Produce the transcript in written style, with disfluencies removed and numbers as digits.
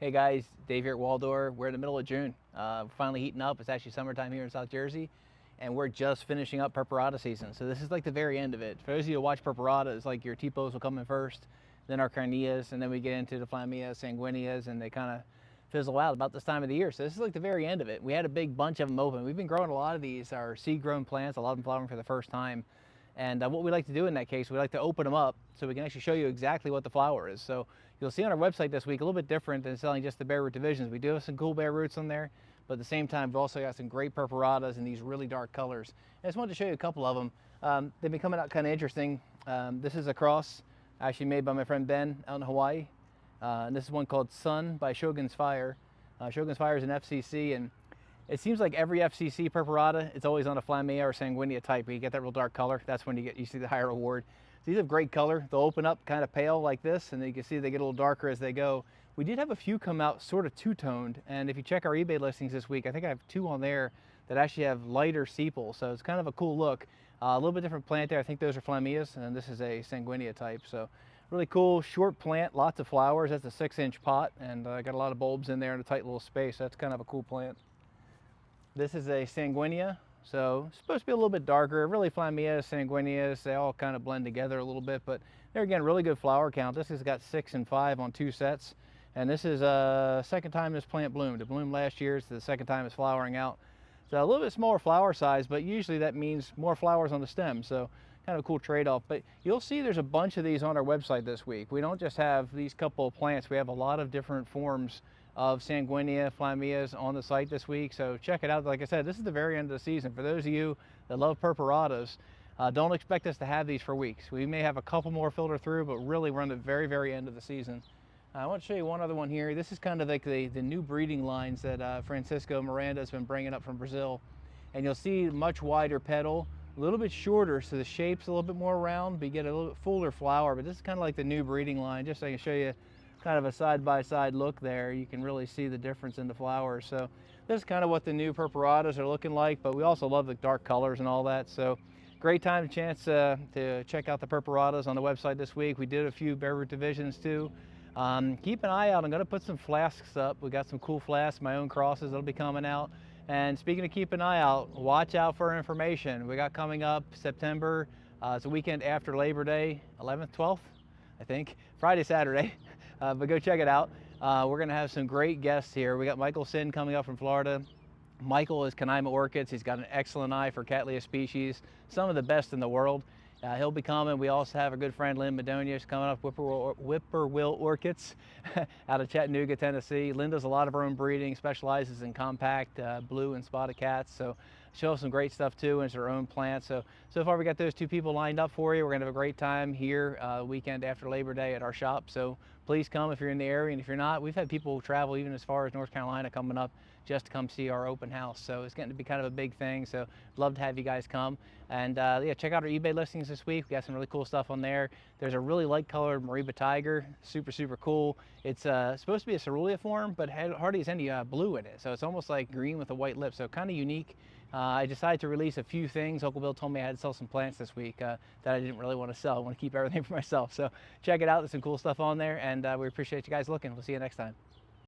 Hey guys, Dave here at Waldor. We're in the middle of June. We're finally heating up. It's actually summertime here in South Jersey, and we're just finishing up purpurata season. So this is like the very end of it. For those of you who watch purpurata, it's like your Tipos will come in first, then our Carneas, and then we get into the Flammias, Sanguinias, and they kind of fizzle out about this time of the year. So this is like the very end of it. We had a big bunch of them open. We've been growing a lot of these, our seed-grown plants, a lot of them flowering for the first time. And what we like to do in that case, we like to open them up so we can actually show you exactly what the flower is. So you'll see on our website this week a little bit different than selling just the bare root divisions. We do have some cool bare roots on there, but at the same time, we've also got some great purpuratas in these really dark colors. And I just wanted to show you a couple of them. They've been coming out kind of interesting. This is a cross actually made by my friend Ben out in Hawaii. And this is one called Sun by Shogun's Fire. Shogun's Fire is an FCC, and it seems like every FCC purpurata, it's always on a Flammea or Sanguinia type. When you get that real dark color, that's when you see the higher reward. So these have great color. They'll open up kind of pale like this, and then you can see they get a little darker as they go. We did have a few come out sort of two-toned, and if you check our eBay listings this week, I think I have two on there that actually have lighter sepals, so it's kind of a cool look. A little bit different plant there. I think those are Flammias, and this is a Sanguinia type. So really cool, short plant, lots of flowers. That's a 6-inch pot, and got a lot of bulbs in there in a tight little space. That's kind of a cool plant. This is a Sanguinia, so it's supposed to be a little bit darker. Really Flammias, Sanguinias, they all kind of blend together a little bit, but there again, really good flower count. This has got 6 and 5 on 2 sets, and this is a second time this plant bloomed. It bloomed last year, it's the second time it's flowering out. So a little bit smaller flower size, but usually that means more flowers on the stem, so kind of a cool trade-off. But you'll see there's a bunch of these on our website this week. We don't just have these couple of plants, we have a lot of different forms of Sanguinia, Flammias on the site this week, so check it out. Like I said, this is the very end of the season. For those of you that love purpuratas, don't expect us to have these for weeks. We may have a couple more filter through, but really we're on the very, very end of the season. I want to show you one other one here. This is kind of like the new breeding lines that Francisco Miranda has been bringing up from Brazil. And you'll see much wider petal, a little bit shorter, so the shape's a little bit more round, but you get a little bit fuller flower. But this is kind of like the new breeding line, just so I can show you kind of a side-by-side look there. You can really see the difference in the flowers. So this is kind of what the new purpuratas are looking like, but we also love the dark colors and all that. So great time, chance to check out the purpuratas on the website this week. We did a few bare root divisions too. Keep an eye out. I'm going to put some flasks up. We got some cool flasks, my own crosses that'll be coming out. And speaking of keep an eye out, watch out for information. We got coming up September. It's a weekend after Labor Day, 11th, 12th, I think, Friday, Saturday. But go check it out. We're going to have some great guests here. We got Michael Sin coming up from Florida. Michael is Canaima Orchids. He's got an excellent eye for Cattleya species, some of the best in the world. He'll be coming. We also have a good friend, Lynn Madonia, is coming up, Whippoorwill Orchids out of Chattanooga, Tennessee. Lynn does a lot of her own breeding, specializes in compact blue and spotted cats. So she'll have some great stuff too, and it's her own plant. So far we got those two people lined up for you. We're gonna have a great time here weekend after Labor Day at our shop. So please come if you're in the area, and if you're not, we've had people travel even as far as North Carolina coming up just to come see our open house. So it's getting to be kind of a big thing. So love to have you guys come. And yeah, check out our eBay listings this week. We got some really cool stuff on there. There's a really light colored Mariba Tiger, super, super cool. It's supposed to be a cerulean form, but hardly has any blue in it. So it's almost like green with a white lip. So kind of unique. I decided to release a few things. Uncle Bill told me I had to sell some plants this week that I didn't really want to sell. I want to keep everything for myself. So check it out. There's some cool stuff on there, and we appreciate you guys looking. We'll see you next time.